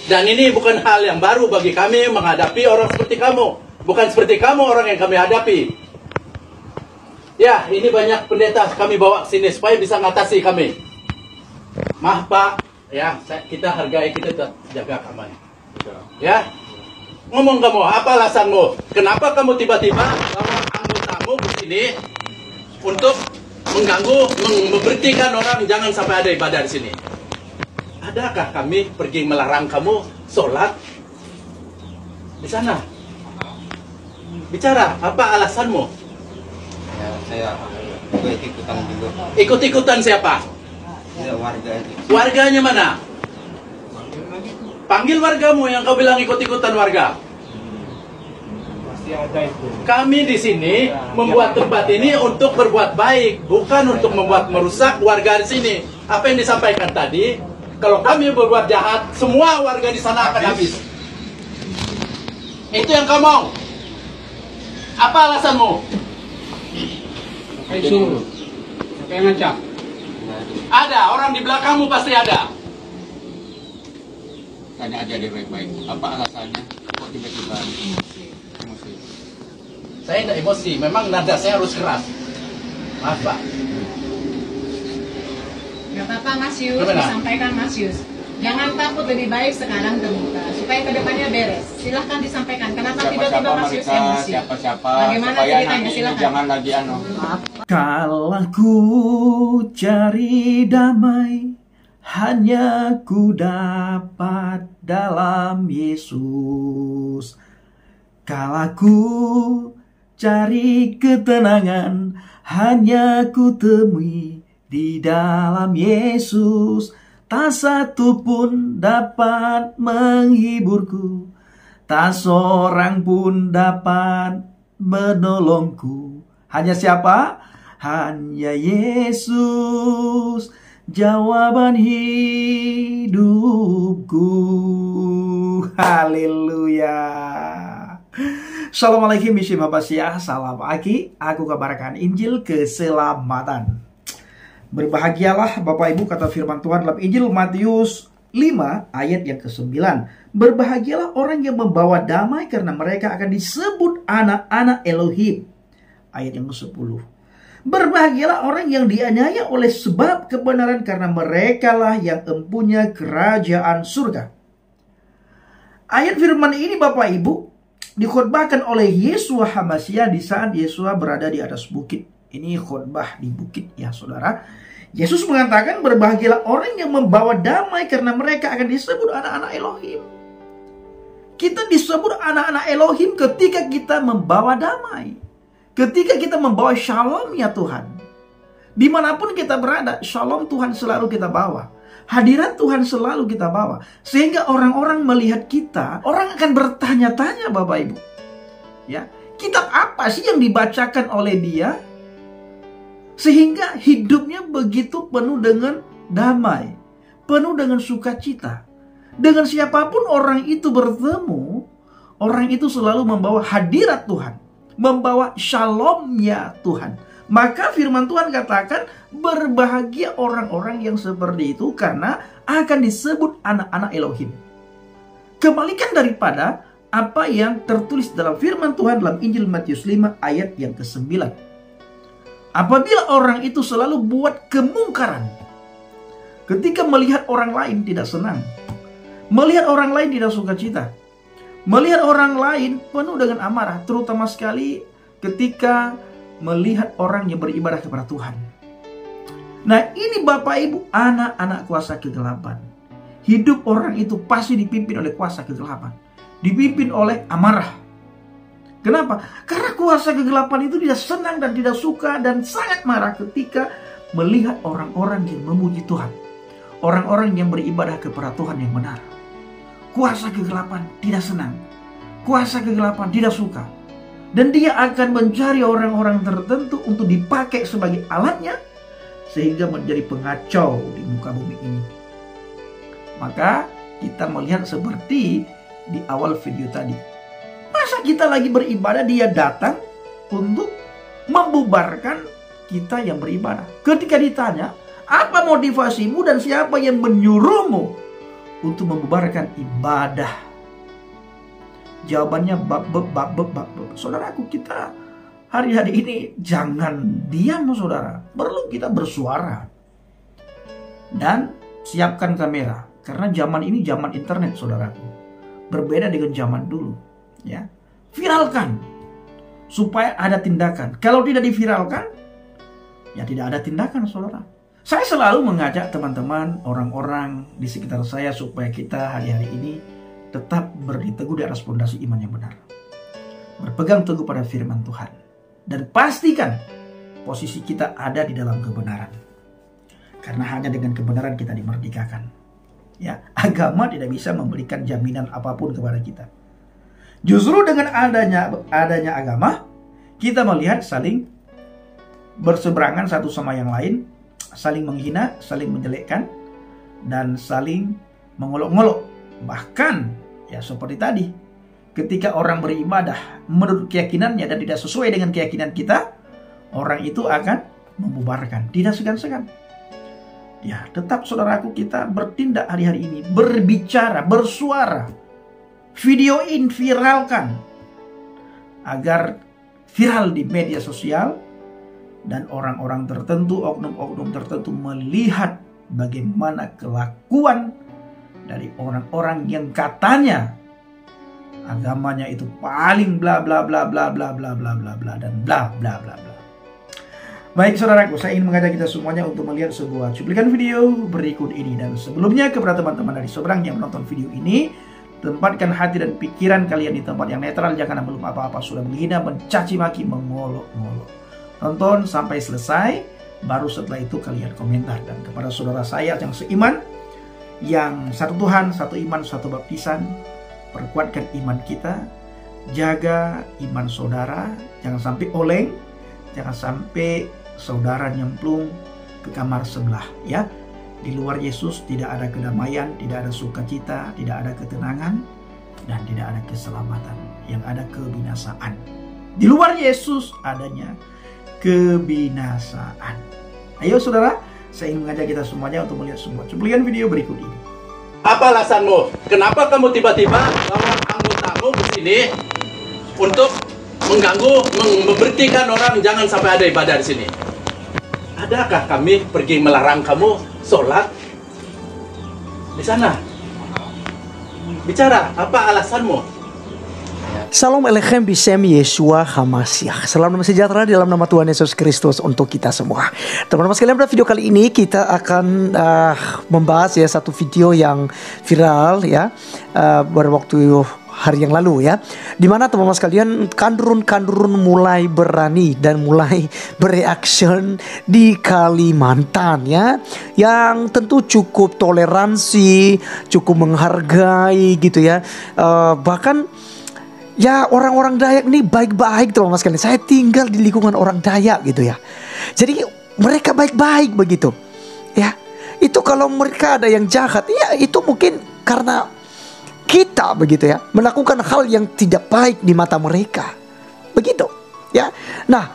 Dan ini bukan hal yang baru bagi kami menghadapi orang seperti kamu. Bukan seperti kamu orang yang kami hadapi. Ya, ini banyak pendeta kami bawa ke sini supaya bisa mengatasi kami. Maaf Pak, ya kita hargai, kita jaga keamanan. Ya, ngomong kamu, apa alasanmu? Kenapa kamu tiba-tiba bawa anggota-anggota ke sini untuk mengganggu, memberhentikan orang jangan sampai ada ibadah di sini? Adakah kami pergi melarang kamu sholat di sana? Bicara, apa alasanmu? Ya, saya ikut-ikutan juga. Ikut-ikutan siapa? Ya, warga itu. Warganya mana? Panggil wargamu yang kau bilang ikut-ikutan warga. Masih ada itu. Kami di sini membuat tempat ini untuk berbuat baik, bukan untuk membuat merusak warga di sini. Apa yang disampaikan tadi, kalau kami berbuat jahat, semua warga di sana akan habis. Itu yang kau mau. Apa alasanmu? Sampai suruh. Sampai ngacak. Ada, orang di belakangmu pasti ada. Tanya aja deh baik-baik. Apa alasannya? Kok tiba-tiba emosi? Saya tidak emosi, memang nada saya harus keras. Maaf Pak. Gak apa-apa Mas Yus, Gimana? disampaikan Mas Yus. Jangan takut, lebih baik sekarang terbuka supaya kedepannya beres. Silahkan disampaikan. Kenapa tiba-tiba Mas Yus emosi? Siapa-siapa, Bagaimana supaya ceritanya? nanti Silahkan. jangan lagi Kalau ku cari damai, hanya ku dapat dalam Yesus. Kalau ku cari ketenangan, hanya ku temui di dalam Yesus. Tak satu pun dapat menghiburku, tak seorang pun dapat menolongku. Hanya siapa? Hanya Yesus, jawaban hidupku. Haleluya. Assalamualaikum warahmatullahi wabarakatuh. Salam pagi. Aku kabarkan Injil keselamatan. Berbahagialah Bapak Ibu, kata firman Tuhan dalam Injil Matius 5 ayat yang ke-9. Berbahagialah orang yang membawa damai karena mereka akan disebut anak-anak Elohim. Ayat yang ke-10. Berbahagialah orang yang dianiaya oleh sebab kebenaran karena merekalah yang empunya kerajaan surga. Ayat firman ini Bapak Ibu dikhotbahkan oleh Yeshua HaMashiach di saat Yeshua berada di atas bukit. Ini khotbah di bukit ya saudara. Yesus mengatakan berbahagialah orang yang membawa damai karena mereka akan disebut anak-anak Elohim. Kita disebut anak-anak Elohim ketika kita membawa damai. Ketika kita membawa shalom ya Tuhan. Dimanapun kita berada, shalom Tuhan selalu kita bawa. Hadirat Tuhan selalu kita bawa. Sehingga orang-orang melihat kita, orang akan bertanya-tanya Bapak Ibu. Ya, kitab apa sih yang dibacakan oleh dia? Sehingga hidupnya begitu penuh dengan damai, penuh dengan sukacita. Dengan siapapun orang itu bertemu, orang itu selalu membawa hadirat Tuhan, membawa shalomnya Tuhan. Maka firman Tuhan katakan berbahagia orang-orang yang seperti itu karena akan disebut anak-anak Elohim. Kebalikan daripada apa yang tertulis dalam firman Tuhan dalam Injil Matius 5 ayat yang ke-9. Apabila orang itu selalu buat kemungkaran, ketika melihat orang lain tidak senang, melihat orang lain tidak sukacita, melihat orang lain penuh dengan amarah, terutama sekali ketika melihat orang yang beribadah kepada Tuhan. Nah ini Bapak Ibu, anak-anak kuasa kegelapan. Hidup orang itu pasti dipimpin oleh kuasa kegelapan, dipimpin oleh amarah. Kenapa? Karena kuasa kegelapan itu tidak senang dan tidak suka dan sangat marah ketika melihat orang-orang yang memuji Tuhan. Orang-orang yang beribadah kepada Tuhan yang benar. Kuasa kegelapan tidak senang. Kuasa kegelapan tidak suka. Dan dia akan mencari orang-orang tertentu untuk dipakai sebagai alatnya, sehingga menjadi pengacau di muka bumi ini. Maka kita melihat seperti di awal video tadi. Masa kita lagi beribadah, dia datang untuk membubarkan kita yang beribadah. Ketika ditanya, apa motivasimu dan siapa yang menyuruhmu untuk membubarkan ibadah? Jawabannya bab. Saudaraku, kita hari-hari ini jangan diam, saudara. Perlu kita bersuara. Dan siapkan kamera. Karena zaman ini zaman internet, saudaraku. Berbeda dengan zaman dulu. Ya, viralkan. Supaya ada tindakan. Kalau tidak diviralkan, ya tidak ada tindakan, saudara. Saya selalu mengajak teman-teman, orang-orang di sekitar saya supaya kita hari-hari ini tetap berdiri teguh di atas fondasi iman yang benar. Berpegang teguh pada firman Tuhan. Dan pastikan posisi kita ada di dalam kebenaran. Karena hanya dengan kebenaran kita dimerdekakan. Ya, agama tidak bisa memberikan jaminan apapun kepada kita. Justru dengan adanya agama, kita melihat saling berseberangan satu sama yang lain, saling menghina, saling menjelekkan, dan saling mengolok-ngolok. Bahkan, ya seperti tadi, ketika orang beribadah menurut keyakinannya dan tidak sesuai dengan keyakinan kita, orang itu akan membubarkan, tidak segan-segan. Ya, tetap saudaraku, kita bertindak hari-hari ini, berbicara, bersuara. Videoin, viralkan agar viral di media sosial dan orang-orang tertentu, oknum-oknum tertentu melihat bagaimana kelakuan dari orang-orang yang katanya agamanya itu paling bla bla bla bla bla bla bla bla bla dan bla bla bla bla. Baik saudaraku, saya ingin mengajak kita semuanya untuk melihat sebuah cuplikan video berikut ini. Dan sebelumnya kepada teman-teman dari seberang yang menonton video ini, tempatkan hati dan pikiran kalian di tempat yang netral. Jangan belum apa-apa sudah menghina, mencaci maki, mengolok-ngolok. Tonton sampai selesai, baru setelah itu kalian komentar. Dan kepada saudara saya yang seiman, yang satu Tuhan, satu iman, satu baptisan, perkuatkan iman kita, jaga iman saudara, jangan sampai oleng, jangan sampai saudara nyemplung ke kamar sebelah, ya. Di luar Yesus tidak ada kedamaian, tidak ada sukacita, tidak ada ketenangan, dan tidak ada keselamatan. Yang ada kebinasaan. Di luar Yesus adanya kebinasaan. Ayo saudara, saya ingin mengajak kita semuanya untuk melihat sebuah cuplikan video berikut ini. Apa alasanmu? Kenapa kamu tiba-tiba bawa anggotamu ke sini untuk mengganggu, memberhentikan orang jangan sampai ada ibadah di sini? Adakah kami pergi melarang kamu sholat di sana? Bicara, apa alasanmu? Salam Alechem Bishem Yeshua HaMashiach. Salam damai sejahtera dalam nama Tuhan Yesus Kristus untuk kita semua. Teman-teman sekalian, pada video kali ini kita akan membahas ya satu video yang viral ya berwaktu hari yang lalu ya, dimana teman-teman sekalian kandurun mulai berani dan mulai bereaction di Kalimantan ya, yang tentu cukup toleransi, cukup menghargai gitu ya, bahkan ya orang-orang Dayak ini baik-baik teman-teman sekalian. Saya tinggal di lingkungan orang Dayak gitu ya, jadi mereka baik-baik begitu ya. Itu kalau mereka ada yang jahat ya itu mungkin karena kita begitu ya melakukan hal yang tidak baik di mata mereka begitu ya. Nah,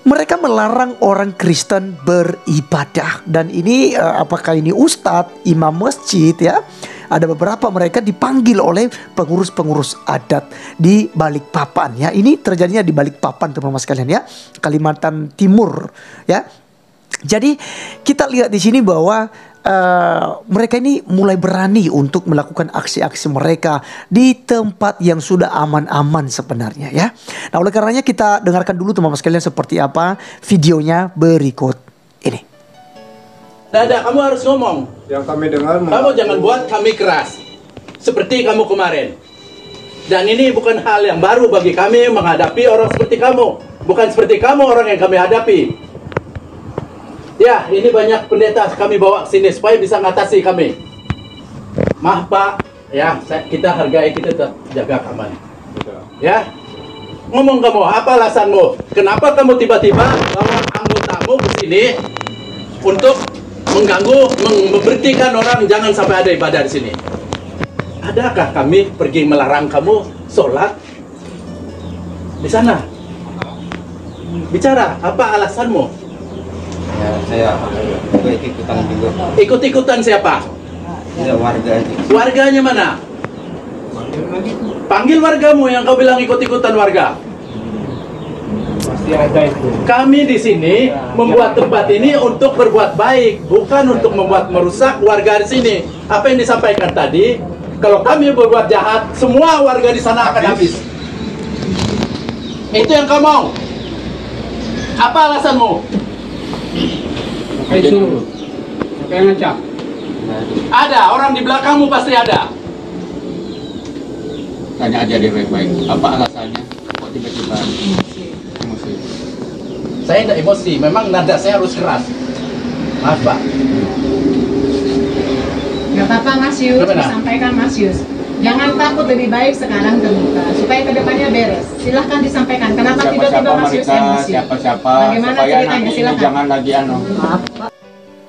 mereka melarang orang Kristen beribadah, dan ini apakah ini ustadz, imam masjid ya, ada beberapa mereka dipanggil oleh pengurus-pengurus adat di Balikpapan ya. Ini terjadinya di Balikpapan teman-teman sekalian ya, Kalimantan Timur ya. Jadi kita lihat di sini bahwa mereka ini mulai berani untuk melakukan aksi-aksi mereka di tempat yang sudah aman-aman sebenarnya ya. Nah, oleh karenanya kita dengarkan dulu teman-teman sekalian seperti apa videonya berikut ini. Dada, kamu harus ngomong. Yang kami dengar, Kamu jangan buat kami keras seperti kamu kemarin. Dan ini bukan hal yang baru bagi kami menghadapi orang seperti kamu. Bukan seperti kamu orang yang kami hadapi. Ya, ini banyak pendeta kami bawa ke sini supaya bisa ngatasi kami. Maaf Pak, ya kita hargai, kita tetap jaga keamanan. Ya, ngomong kamu, apa alasanmu? Kenapa kamu tiba-tiba bawa anggotamu ke sini untuk mengganggu, memberhentikan orang jangan sampai ada ibadah di sini? Adakah kami pergi melarang kamu sholat di sana? Bicara, apa alasanmu? Ya, saya ikut-ikutan juga. Ikut-ikutan siapa? Ya, warga aja. Warganya mana? Panggil wargamu yang kau bilang ikut-ikutan warga. Pasti ada itu. Kami di sini membuat tempat ini untuk berbuat baik, bukan untuk membuat merusak warga di sini. Apa yang disampaikan tadi, kalau kami berbuat jahat, semua warga di sana akan habis. Itu yang kau mau. Apa alasanmu? Siapa yang suruh? Siapa yang ngajak? Ada, orang di belakangmu pasti ada. Tanya aja deh baik-baik. Apa alasannya? Kok tiba-tiba emosi? Saya tidak emosi, memang nada saya harus keras. Maaf Pak. Gak apa-apa Mas Yus, Gimana? disampaikan Mas Yus. Jangan takut, lebih baik sekarang terbuka supaya kedepannya beres. Silahkan disampaikan. Kenapa tiba-tiba Siapa-siapa Mas Yus mereka, emosi? siapa-siapa, Bagaimana supaya ceritanya? nanti ini Silakan. jangan lagi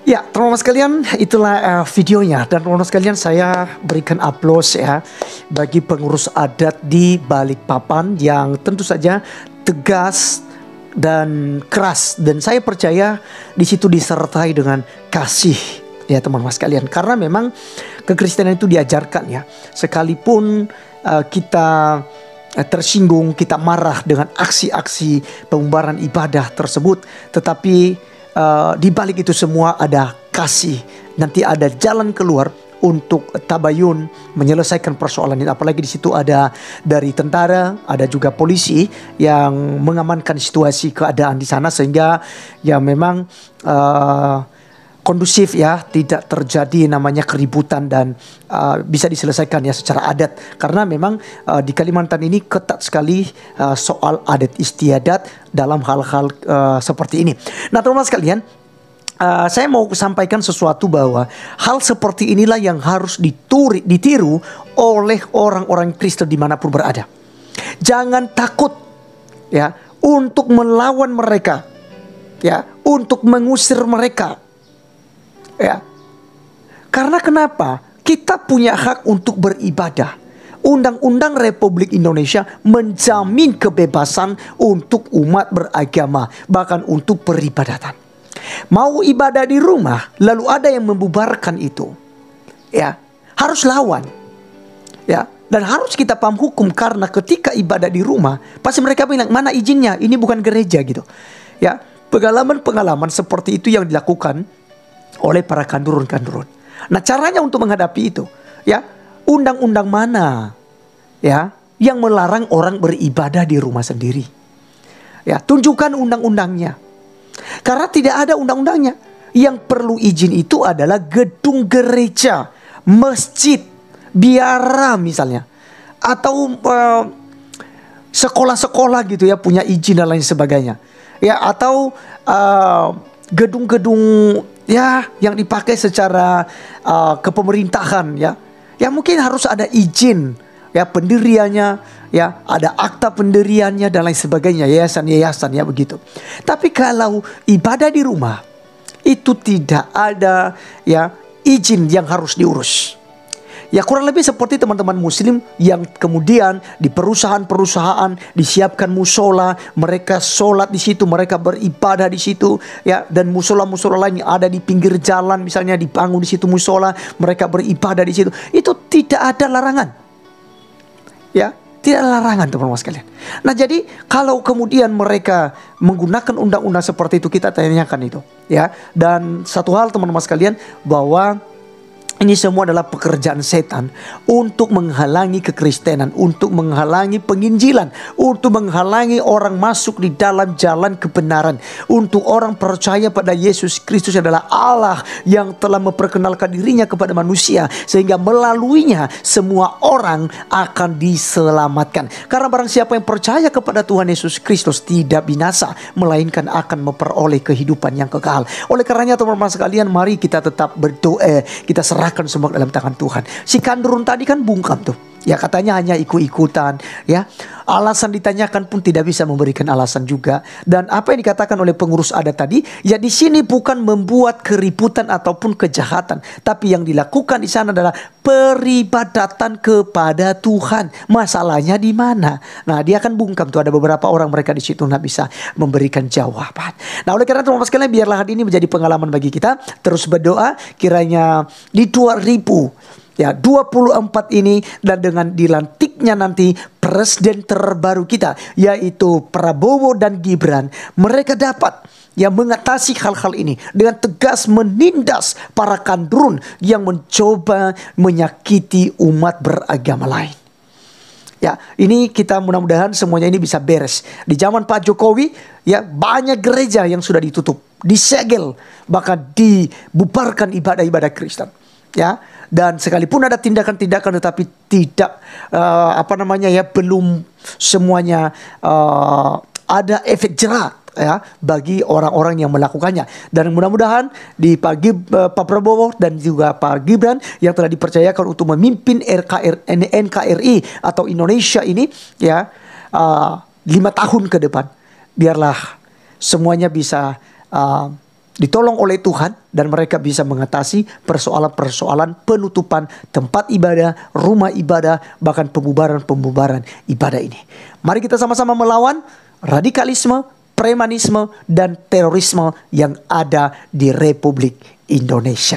Ya, teman-teman sekalian, itulah videonya. Dan teman-teman sekalian, saya berikan aplaus ya bagi pengurus adat di Balikpapan yang tentu saja tegas dan keras. Dan saya percaya di situ disertai dengan kasih ya teman-teman sekalian. Karena memang kekristenan itu diajarkan ya. Sekalipun kita tersinggung, kita marah dengan aksi-aksi pembubaran ibadah tersebut, tetapi di balik itu semua ada kasih. Nanti ada jalan keluar untuk tabayun menyelesaikan persoalan ini. Apalagi di situ ada dari tentara, ada juga polisi yang mengamankan situasi keadaan di sana sehingga ya memang kondusif ya, tidak terjadi namanya keributan dan bisa diselesaikan ya secara adat. Karena memang di Kalimantan ini ketat sekali soal adat istiadat dalam hal-hal seperti ini. Nah teman-teman sekalian, saya mau sampaikan sesuatu bahwa hal seperti inilah yang harus ditiru oleh orang-orang Kristen dimanapun berada. Jangan takut ya untuk melawan mereka, ya untuk mengusir mereka. Ya, karena kenapa? Kita punya hak untuk beribadah. Undang-Undang Republik Indonesia menjamin kebebasan untuk umat beragama, bahkan untuk peribadatan. Mau ibadah di rumah, lalu ada yang membubarkan itu, ya harus lawan, ya. Dan harus kita paham hukum karena ketika ibadah di rumah, pasti mereka bilang mana izinnya? Ini bukan gereja gitu, ya. Pengalaman-pengalaman seperti itu yang dilakukan oleh para kandurun-kandurun. Nah caranya untuk menghadapi itu, ya undang-undang mana, ya yang melarang orang beribadah di rumah sendiri? Ya tunjukkan undang-undangnya. Karena tidak ada undang-undangnya. Yang perlu izin itu adalah gedung gereja, masjid, biara misalnya, atau sekolah-sekolah gitu ya punya izin dan lain sebagainya. Ya atau gedung-gedung ya yang dipakai secara kepemerintahan ya. Ya mungkin harus ada izin ya pendiriannya, ya ada akta pendiriannya dan lain sebagainya, yayasan-yayasan ya begitu. Tapi kalau ibadah di rumah itu tidak ada ya izin yang harus diurus. Ya kurang lebih seperti teman-teman muslim yang kemudian di perusahaan-perusahaan disiapkan musola, mereka sholat di situ, mereka beribadah di situ, ya dan musola-musola lain yang ada di pinggir jalan misalnya dibangun di situ musola, mereka beribadah di situ. Itu tidak ada larangan, ya tidak ada larangan teman-teman sekalian. Nah jadi kalau kemudian mereka menggunakan undang-undang seperti itu kita tanyakan itu, ya dan satu hal teman-teman sekalian bahwa ini semua adalah pekerjaan setan untuk menghalangi kekristenan, untuk menghalangi penginjilan, untuk menghalangi orang masuk di dalam jalan kebenaran, untuk orang percaya pada Yesus Kristus adalah Allah yang telah memperkenalkan dirinya kepada manusia sehingga melaluinya semua orang akan diselamatkan. Karena barang siapa yang percaya kepada Tuhan Yesus Kristus tidak binasa, melainkan akan memperoleh kehidupan yang kekal. Oleh karenanya teman-teman sekalian, mari kita tetap berdoa, kita serahkan semua dalam tangan Tuhan. Si kandurun tadi kan bungkam tuh. Ya katanya hanya ikut-ikutan, ya. Alasan ditanyakan pun tidak bisa memberikan alasan juga. Dan apa yang dikatakan oleh pengurus adat tadi, ya di sini bukan membuat keributan ataupun kejahatan, tapi yang dilakukan di sana adalah peribadatan kepada Tuhan. Masalahnya di mana? Nah, dia kan bungkam tuh, ada beberapa orang mereka di situ nggak bisa memberikan jawaban. Nah, oleh karena itu teman-teman sekalian, biarlah hari ini menjadi pengalaman bagi kita. Terus berdoa kiranya di 2000 Ya, 24 ini, dan dengan dilantiknya nanti presiden terbaru kita, yaitu Prabowo dan Gibran, mereka dapat mengatasi hal-hal ini dengan tegas menindas para kandrun yang mencoba menyakiti umat beragama lain. Ya, ini kita mudah-mudahan semuanya ini bisa beres. Di zaman Pak Jokowi, ya, banyak gereja yang sudah ditutup, disegel, bahkan dibubarkan ibadah-ibadah Kristen. Ya, dan sekalipun ada tindakan-tindakan, tetapi tidak belum semuanya ada efek jerat ya bagi orang-orang yang melakukannya. Dan mudah-mudahan di Pak Prabowo dan juga Pak Gibran yang telah dipercayakan untuk memimpin NKRI atau Indonesia ini 5 tahun ke depan, biarlah semuanya bisa ditolong oleh Tuhan dan mereka bisa mengatasi persoalan-persoalan penutupan tempat ibadah, rumah ibadah, bahkan pembubaran ibadah ini. Mari kita sama-sama melawan radikalisme, premanisme, dan terorisme yang ada di Republik Indonesia.